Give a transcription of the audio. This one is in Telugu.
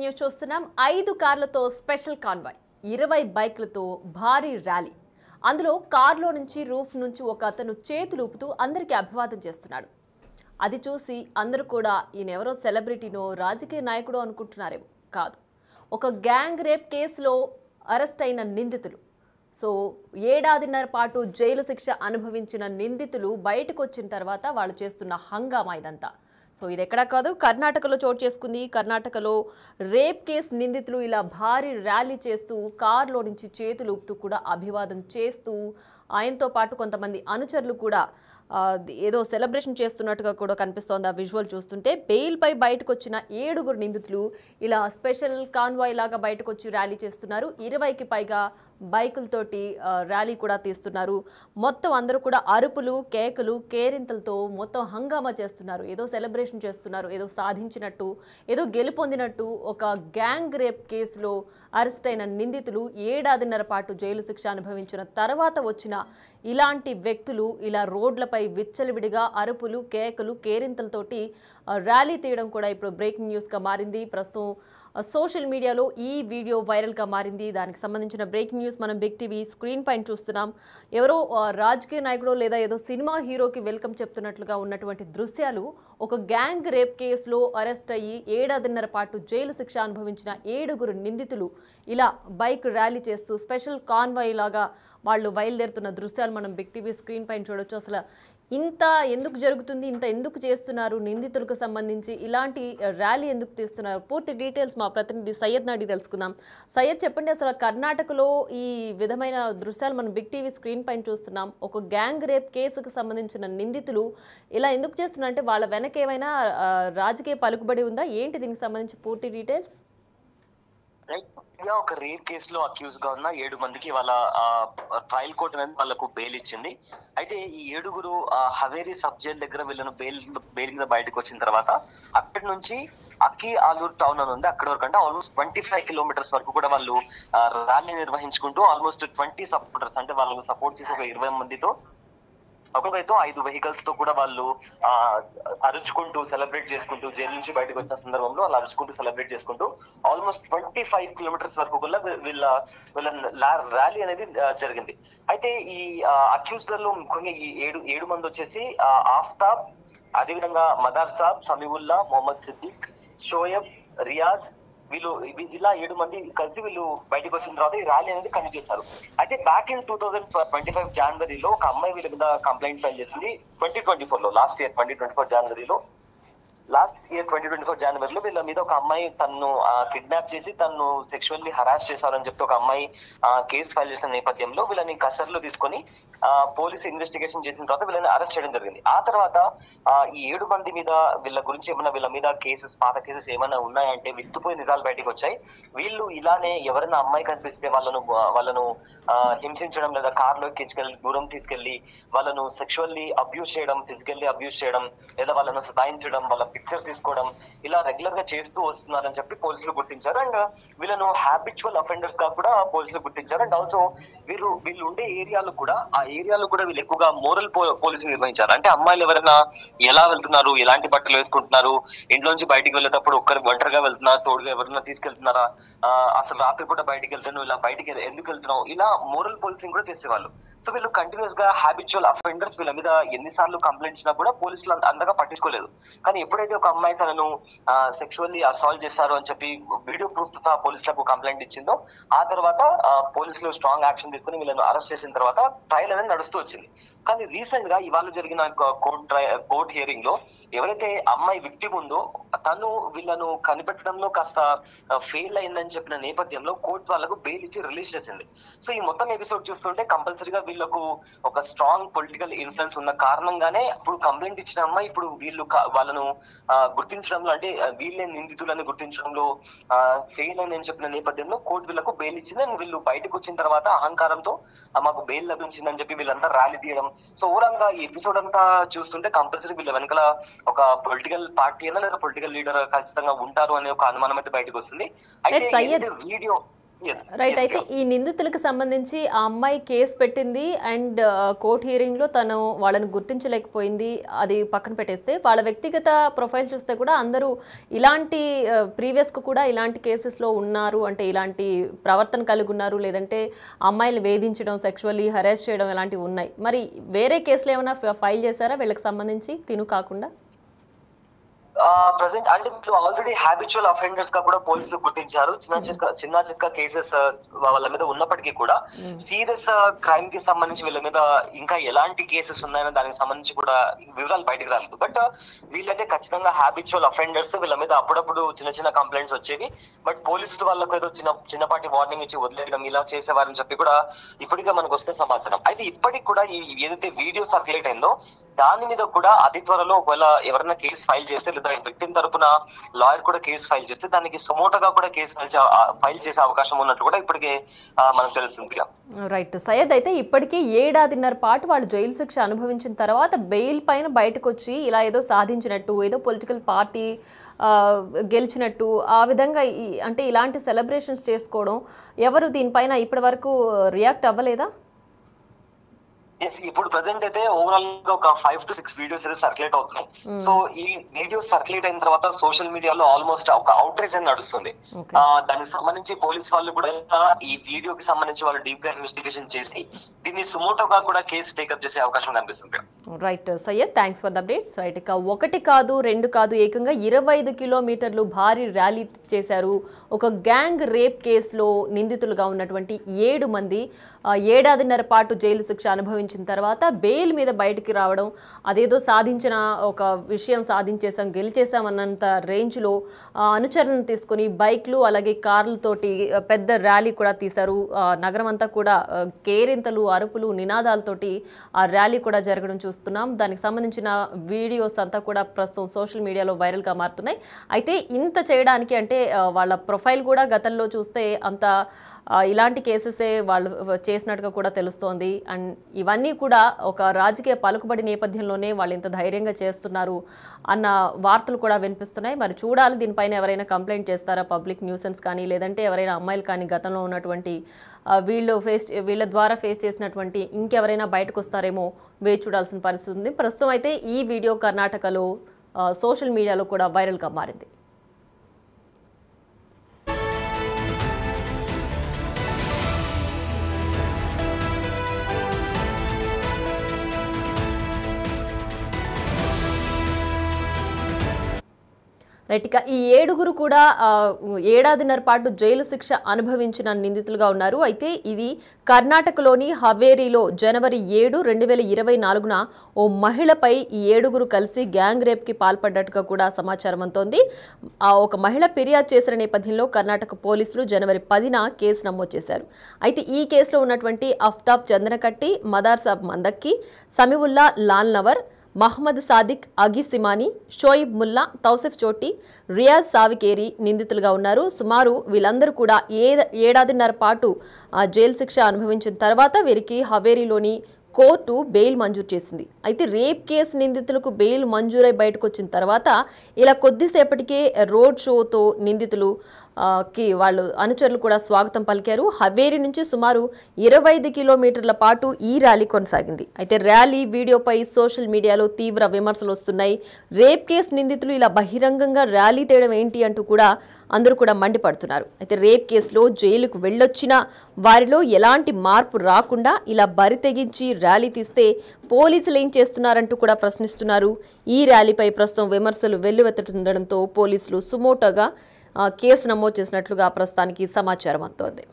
న్యూస్ చూస్తున్నాం. 5 కార్లతో స్పెషల్ కాన్వాయ్, 20 బైక్లతో భారీ ర్యాలీ. అందులో కార్లో నుంచి రూఫ్ నుంచి ఒక అతను చేతులూపుతూ అందరికీ అభివాదం చేస్తున్నాడు. అది చూసి అందరూ కూడా ఈయనెవరో సెలబ్రిటీనో రాజకీయ నాయకుడో అనుకుంటున్నారేమో. కాదు, ఒక గ్యాంగ్ రేప్ కేసులో అరెస్ట్ అయిన నిందితులు. సో 7 ఏడాదిన్నర పాటు జైలు శిక్ష అనుభవించిన నిందితులు బయటకు వచ్చిన తర్వాత వాళ్ళు చేస్తున్న హంగామా ఇదంతా. సో ఇది ఎక్కడా కాదు, కర్ణాటకలో చోటు చేసుకుంది. కర్ణాటకలో రేప్ కేసు నిందితులు ఇలా భారీ ర్యాలీ చేస్తూ కార్లో నుంచి చేతులు ఊపుతూ కూడా అభివాదం చేస్తూ, ఆయనతో పాటు కొంతమంది అనుచరులు కూడా ఏదో సెలబ్రేషన్ చేస్తున్నట్టుగా కూడా కనిపిస్తోంది. ఆ విజువల్ చూస్తుంటే బెయిల్పై బయటకు వచ్చిన 7 నిందితులు ఇలా స్పెషల్ కాన్వాయ్ లాగా బయటకు వచ్చి ర్యాలీ చేస్తున్నారు. 20కి పైగా బైకులతోటి ర్యాలీ కూడా తీస్తున్నారు. మొత్తం అందరూ కూడా అరుపులు, కేకలు, కేరింతలతో మొత్తం హంగామా చేస్తున్నారు. ఏదో సెలబ్రేషన్ చేస్తున్నారు, ఏదో సాధించినట్టు, ఏదో గెలుపొందినట్టు. ఒక గ్యాంగ్ రేప్ కేసులో అరెస్ట్ అయిన నిందితులు 7 ఏడాదిన్నర పాటు జైలు శిక్ష అనుభవించిన తర్వాత వచ్చిన ఇలాంటి వ్యక్తులు ఇలా రోడ్లపై విచ్చలవిడిగా అరుపులు, కేకలు, కేరింతలతోటి ర్యాలీ తీయడం కూడా ఇప్పుడు బ్రేకింగ్ న్యూస్గా మారింది. ప్రస్తుతం సోషల్ మీడియాలో ఈ వీడియో వైరల్గా మారింది. దానికి సంబంధించిన బ్రేకింగ్ న్యూస్ మనం బిగ్ టీవీ స్క్రీన్ పైన చూస్తున్నాం. ఎవరో రాజకీయ నాయకుడో లేదా ఏదో సినిమా హీరోకి వెల్కమ్ చెప్తున్నట్లుగా ఉన్నటువంటి దృశ్యాలు. ఒక గ్యాంగ్ రేప్ కేసులో అరెస్ట్ అయ్యి 7 ఏడాదిన్నర పాటు జైలు శిక్ష అనుభవించిన 7 నిందితులు ఇలా బైక్ ర్యాలీ చేస్తూ స్పెషల్ కాన్వాయ్ లాగా వాళ్ళు బయలుదేరుతున్న దృశ్యాలు మనం బిగ్ టీవీ స్క్రీన్ పైన చూడొచ్చు. అసలు ఇంత ఎందుకు జరుగుతుంది, ఇంత ఎందుకు చేస్తున్నారు, నిందితులకు సంబంధించి ఇలాంటి ర్యాలీ ఎందుకు తీస్తున్నారు, పూర్తి డీటెయిల్స్ మా ప్రతినిధి సయ్యద్ నాడి తెలుసుకుందాం. సయ్యద్, చెప్పండి, అసలు కర్ణాటకలో ఈ విధమైన దృశ్యాలు మనం బిగ్ టీవీ స్క్రీన్ పైన చూస్తున్నాం. ఒక గ్యాంగ్ రేప్ కేసుకు సంబంధించిన నిందితులు ఇలా ఎందుకు చేస్తున్నారు అంటే వాళ్ళ వెనక ఏమైనా రాజకీయ పలుకుబడి ఉందా ఏంటి? దీనికి సంబంధించి పూర్తి డీటెయిల్స్. ఒక రేప్ కేసులో అక్యూజ్ గా ఉన్న 7 మందికి వాళ్ళ ట్రయల్ కోర్టు అనేది వాళ్ళకు బెయిల్ ఇచ్చింది. అయితే ఈ 7 హవేరీ సబ్ జైల్ దగ్గర వీళ్ళను బెయిల్ మీద బయటకు వచ్చిన తర్వాత అక్కడి నుంచి అక్కి ఆలూరు టౌన్ అని ఉంది, అక్కడ వరకు అంటే ఆల్మోస్ట్ 25 కిలోమీటర్స్ వరకు కూడా వాళ్ళు ర్యాలీ నిర్వహించుకుంటూ ఆల్మోస్ట్ 20 సపోర్టర్స్ అంటే వాళ్ళకు సపోర్ట్ చేసి ఒక 20 మందితో ఒకవైపు 5 వెహికల్స్ తో కూడా వాళ్ళు అరుచుకుంటూ సెలబ్రేట్ చేసుకుంటూ జైలు నుంచి బయటకు వచ్చిన సందర్భంలో వాళ్ళు అరుచుకుంటూ సెలబ్రేట్ చేసుకుంటూ ఆల్మోస్ట్ 25 కిలోమీటర్స్ వరకు కూడా వీళ్ళ ర్యాలీ అనేది జరిగింది. అయితే ఈ అక్యూజ్లలో ముఖ్యంగా ఈ 7 మంది వచ్చేసి ఆఫ్తాబ్, అదేవిధంగా మదార్ సాబ్, సమీవుల్లా, మొహమ్మద్ సిద్దిక్, షోయబ్, రియాజ్, వీళ్ళు ఇలా 7 మంది కలిసి వీళ్ళు బయటకు వచ్చిన తర్వాత ఈ ర్యాలీ అనేది కంటిన్యూ చేస్తారు. అయితే బ్యాక్ ఇన్ 2025 జనవరిలో ఒక అమ్మాయి వీళ్ళ మీద కంప్లైంట్ ఫైల్ చేసింది. 2024 లాస్ట్ ఇయర్ 2024 జనవరిలో వీళ్ళ మీద ఒక అమ్మాయి తను కిడ్నాప్ చేసి తను సెక్షువల్లీ హరాస్ చేశారని చెప్తే ఒక అమ్మాయి కేసు ఫైల్ చేసిన నేపథ్యంలో వీళ్ళని కస్టడీలో తీసుకొని పోలీసు ఇన్వెస్టిగేషన్ చేసిన తర్వాత వీళ్ళని అరెస్ట్ చేయడం జరిగింది. ఆ తర్వాత ఈ 7 మంది మీద వీళ్ళ గురించి ఏమైనా వీళ్ళ మీద పాత కేసెస్ ఏమైనా ఉన్నాయంటే విస్తుపోయి నిజాలు బయటకు వచ్చాయి. వీళ్ళు ఇలానే ఎవరైనా అమ్మాయి కనిపిస్తే వాళ్ళను హింసించడం లేదా కార్లో ఎక్కించుకెళ్ళి దూరం తీసుకెళ్లి వాళ్ళను సెక్షువల్లీ అబ్యూస్ చేయడం, ఫిజికల్లీ అబ్యూస్ చేయడం, లేదా వాళ్ళను సతాయించడం, వాళ్ళ పిక్చర్స్ తీసుకోవడం ఇలా రెగ్యులర్ గా చేస్తూ వస్తున్నారని చెప్పి పోలీసులు గుర్తించారు. అండ్ వీళ్ళను హ్యాబిచువల్ అఫెండర్స్ గా కూడా పోలీసులు గుర్తించారు. అండ్ ఆల్సో వీళ్ళు ఉండే ఏరియాలో కూడా వీళ్ళు ఎక్కువగా మోరల్ పోలీసింగ్ నిర్వహించారు. అంటే అమ్మాయిలు ఎవరైనా ఎలా వెళ్తున్నారు, ఎలాంటి బట్టలు వేసుకుంటున్నారు, ఇంట్లోంచి బయటికి వెళ్ళేటప్పుడు ఒంటరిగా వెళ్తున్నారు, తోడుగా ఎవరైనా తీసుకెళ్తున్నారా, అసలు రాత్రిపూట బయటికి వెళ్తాను, ఇలా బయటికి ఎందుకు వెళ్తున్నావు, ఇలా మోరల్ పోలీసింగ్ కూడా చేసేవాళ్ళు. సో వీళ్ళు కంటిన్యూస్ గా హ్యాబిచువల్ అఫెండర్స్. వీళ్ళ మీద ఎన్నిసార్లు కంప్లైంట్ ఇచ్చినా కూడా పోలీసులు అంతగా పట్టించుకోలేదు. కానీ ఎప్పుడైతే ఒక అమ్మాయి తనను సెక్షువల్లీ అసాల్ట్ చేశారు అని చెప్పి వీడియో ప్రూఫ్ తో సహా పోలీసులకు కంప్లైంట్ ఇచ్చిందో ఆ తర్వాత పోలీసులు స్ట్రాంగ్ యాక్షన్ తీసుకుని వీళ్ళను అరెస్ట్ చేసిన తర్వాత ట్రయల్ అనేది నడుస్తూ వచ్చింది. కానీ రీసెంట్ గా ఇవాళ జరిగిన కోర్ట్ హియరింగ్ లో ఎవరైతే అమ్మాయి విక్టిమ్ ఉందో తను వీళ్ళను కనిపెట్టడంలో కాస్త ఫెయిల్ అయిందని చెప్పిన నేపథ్యంలో కోర్టు వాళ్ళకు బెయిల్ ఇచ్చి రిలీజ్ చేసింది. సో ఈ మొత్తం ఎపిసోడ్ చూస్తుంటే కంపల్సరీగా వీళ్ళకు ఒక స్ట్రాంగ్ పొలిటికల్ ఇన్ఫ్లుయెన్స్ ఉన్న కారణంగానే ఇప్పుడు కంప్లైంట్ ఇచ్చిన అమ్మాయి ఇప్పుడు వాళ్ళను గుర్తించడంలో అంటే వీళ్ళే నిందితులని గుర్తించడంలో ఫెయిల్ అని చెప్పిన నేపథ్యంలో కోర్టు వీళ్ళకు బెయిల్ ఇచ్చింది. అండ్ వీళ్ళు బయటకు వచ్చిన తర్వాత అహంకారంతో మాకు బెయిల్ లభించిందని చెప్పి వీళ్ళంతా ర్యాలీ తీయడం. సో ఓవరాల్ గా ఈ ఎపిసోడ్ అంతా చూస్తుంటే కంపల్సరీ వీళ్ళ వెనకాల ఒక పొలిటికల్ పార్టీ అయినా లేదా పొలిటికల్ లీడర్ ఖచ్చితంగా ఉంటారు అనే ఒక అనుమానం అయితే బయటకు వస్తుంది. అయితే వీడియో రైట్. అయితే ఈ నిందితులకు సంబంధించి ఆ అమ్మాయి కేసు పెట్టింది అండ్ కోర్ట్ హియరింగ్ లో తను వాళ్ళని గుర్తించలేకపోయింది. అది పక్కన పెట్టేస్తే వాళ్ళ వ్యక్తిగత ప్రొఫైల్ చూస్తే కూడా అందరూ ఇలాంటి ప్రీవియస్ కు కూడా ఇలాంటి కేసెస్ లో ఉన్నారు, అంటే ఇలాంటి ప్రవర్తన కలిగి ఉన్నారు, లేదంటే అమ్మాయిలు వేధించడం, సెక్షువల్లీ హెరాస్ చేయడం ఇలాంటివి ఉన్నాయి. మరి వేరే కేసులు ఏమైనా ఫైల్ చేశారా వీళ్ళకి సంబంధించి తిను కాకుండా? ప్రెసెంట్ అంటే వీళ్ళు ఆల్రెడీ హ్యాబిచువల్ అఫెండర్స్ గా కూడా పోలీసులు గుర్తించారు. చిన్న చిన్న కేసెస్ వాళ్ళ మీద ఉన్నప్పటికీ కూడా సీరియస్ క్రైమ్ కి సంబంధించి వీళ్ళ మీద ఇంకా ఎలాంటి కేసెస్ ఉన్నాయని దానికి సంబంధించి కూడా వివరాలు బయటకు రాలేదు. బట్ వీళ్ళైతే ఖచ్చితంగా హ్యాబిచువల్ అఫెండర్స్. వీళ్ళ మీద అప్పుడప్పుడు చిన్న చిన్న కంప్లైంట్స్ వచ్చేవి, బట్ పోలీసులు వాళ్ళకు ఏదో చిన్నపాటి వార్నింగ్ ఇచ్చి వదిలేయడం ఇలా చేసేవారని చెప్పి కూడా ఇప్పటికే మనకు వస్తే సమాచారం. అయితే ఇప్పటికి కూడా ఏదైతే వీడియో సర్క్యులేట్ అయిందో దాని మీద కూడా అతి త్వరలో ఒకవేళ ఎవరైనా కేసు ఫైల్ చేస్తే లేదా విక్టిమ్ తరపున లాయర్ కూడా కేసు ఫైల్ చేస్తే దానికి సుమోటోగా కూడా కేసు ఫైల్ చేసే అవకాశం ఉన్నట్టు కూడా ఇప్పటికే మనకు తెలుస్తుంది. రైట్ సయ్యద్, అయితే ఇప్పటికీ 1.5 ఏళ్ల పాటు వాళ్ళు జైలు శిక్ష అనుభవించిన తర్వాత బెయిల్ పైన బయటకు వచ్చి ఇలా ఏదో సాధించినట్టు, ఏదో పొలిటికల్ పార్టీ గెలిచినట్టు ఆ విధంగా అంటే ఇలాంటి సెలబ్రేషన్స్ చేసుకోవడం, ఎవరు దీనిపైన ఇప్పటి వరకు రియాక్ట్ అవ్వలేదా? ఇప్పుడు ప్రెసెంట్ అయితే ఓవరాల్ గా ఒక 5 to 6 వీడియోస్ అయితే సర్క్యులేట్ అవుతున్నాయి. సో ఈ వీడియోస్ సర్క్యులేట్ అయిన తర్వాత సోషల్ మీడియాలో ఆల్మోస్ట్ ఒక అవుట్రేజ్ అని నడుస్తుంది. దానికి సంబంధించి పోలీస్ వాళ్ళు కూడా ఈ వీడియోకి సంబంధించి వాళ్ళు డీప్ గా ఇన్వెస్టిగేషన్ చేసి దీన్ని సుమోటోగా కూడా కేసు టేకప్ చేసే అవకాశం కనిపిస్తుంది. Right Syed, thanks for the updates. Right, ఇక 1 కాదు 2 కాదు ఏకంగా 25 కిలోమీటర్లు భారీ ర్యాలీ చేశారు. ఒక గ్యాంగ్ రేప్ కేసులో నిందితులుగా ఉన్నటువంటి 7 మంది 7.5 పాటు జైలు శిక్ష అనుభవించిన తర్వాత బెయిల్ మీద బయటికి రావడం, అదేదో సాధించిన ఒక విషయం సాధించేసాం గెలిచేసాం అన్నంత రేంజ్లో అనుచరణ తీసుకుని బైక్లు అలాగే కార్లతోటి పెద్ద ర్యాలీ కూడా తీశారు. నగరం అంతా కూడా కేరింతలు, అరుపులు, నినాదాలతోటి ఆ ర్యాలీ కూడా జరగడం చూస్తున్నాం. దానికి సంబంధించిన వీడియోస్ అంతా కూడా ప్రస్తుతం సోషల్ మీడియాలో వైరల్గా మారుతున్నాయి. అయితే ఇంత చేయడానికి అంటే వాళ్ళ ప్రొఫైల్ కూడా గతంలో చూస్తే అంత ఇలాంటి కేసెసే వాళ్ళు చేసినట్టుగా కూడా తెలుస్తోంది. అండ్ ఇవన్నీ కూడా ఒక రాజకీయ పలుకుబడి నేపథ్యంలోనే వాళ్ళు ఇంత ధైర్యంగా చేస్తున్నారు అన్న వార్తలు కూడా వినిపిస్తున్నాయి. మరి చూడాలి దీనిపైన ఎవరైనా కంప్లైంట్ చేస్తారా, పబ్లిక్ న్యూసెన్స్ కానీ లేదంటే ఎవరైనా అమ్మాయిలు కానీ గతంలో ఉన్నటువంటి వీళ్ళ ద్వారా ఫేస్ చేసినటువంటి ఇంకెవరైనా బయటకు వస్తారేమో వేచి చూడాల్సిన పరిస్థితి ఉంది. ప్రస్తుతం అయితే ఈ వీడియో కర్ణాటకలో సోషల్ మీడియాలో కూడా వైరల్గా మారింది. రైట్, ఇక ఈ 7 కూడా 7.5 పాటు జైలు శిక్ష అనుభవించిన నిందితులుగా ఉన్నారు. అయితే ఇది కర్ణాటకలోని హవేరీలో జనవరి 7, 2024న ఓ మహిళపై ఈ 7 కలిసి గ్యాంగ్ రేప్కి పాల్పడ్డట్టుగా కూడా సమాచారం అంతోంది. ఒక మహిళ ఫిర్యాదు చేసిన నేపథ్యంలో కర్ణాటక పోలీసులు జనవరి 10న కేసు నమోదు చేశారు. అయితే ఈ కేసులో ఉన్నటువంటి అఫ్తాబ్ చంద్రకట్టి, మదార్ సాబ్ మందక్కి, సమీవుల్లా లాల్నవర్, మహమ్మద్ సాదిక్ అగిసిమాని, షోయిబ్ ముల్లా, తౌసిఫ్ చోటి, రియాజ్ సావికేరి నిందితులుగా ఉన్నారు. సుమారు వీళ్ళందరూ కూడా 7.5 పాటు జైలు శిక్ష అనుభవించిన తర్వాత వీరికి హవేరీలోని కోర్టు బెయిల్ మంజూరు చేసింది. అయితే రేప్ కేసు నిందితులకు బెయిల్ మంజూరై బయటకు వచ్చిన తర్వాత ఇలా కొద్దిసేపటికే రోడ్ షోతో నిందితులు వాళ్ళు అనుచరులు కూడా స్వాగతం పలికారు. హవేరీ నుంచి సుమారు 25 కిలోమీటర్ల పాటు ఈ ర్యాలీ కొనసాగింది. అయితే ర్యాలీ వీడియోపై సోషల్ మీడియాలో తీవ్ర విమర్శలు వస్తున్నాయి. రేప్ కేసు నిందితులు ఇలా బహిరంగంగా ర్యాలీ తేయడం ఏంటి అంటూ కూడా అందరూ కూడా మండిపడుతున్నారు. అయితే రేప్ కేసులో జైలుకు వెళ్ళొచ్చిన వారిలో ఎలాంటి మార్పు రాకుండా ఇలా బరి తెగించి ర్యాలీ తీస్తే పోలీసులు ఏం చేస్తున్నారంటూ కూడా ప్రశ్నిస్తున్నారు. ఈ ర్యాలీపై ప్రస్తుతం విమర్శలు వెల్లువెత్తుతుండడంతో పోలీసులు సుమోటోగా కేసు నమోదు చేసినట్లుగా ప్రస్తుతానికి సమాచారం అందుతోంది.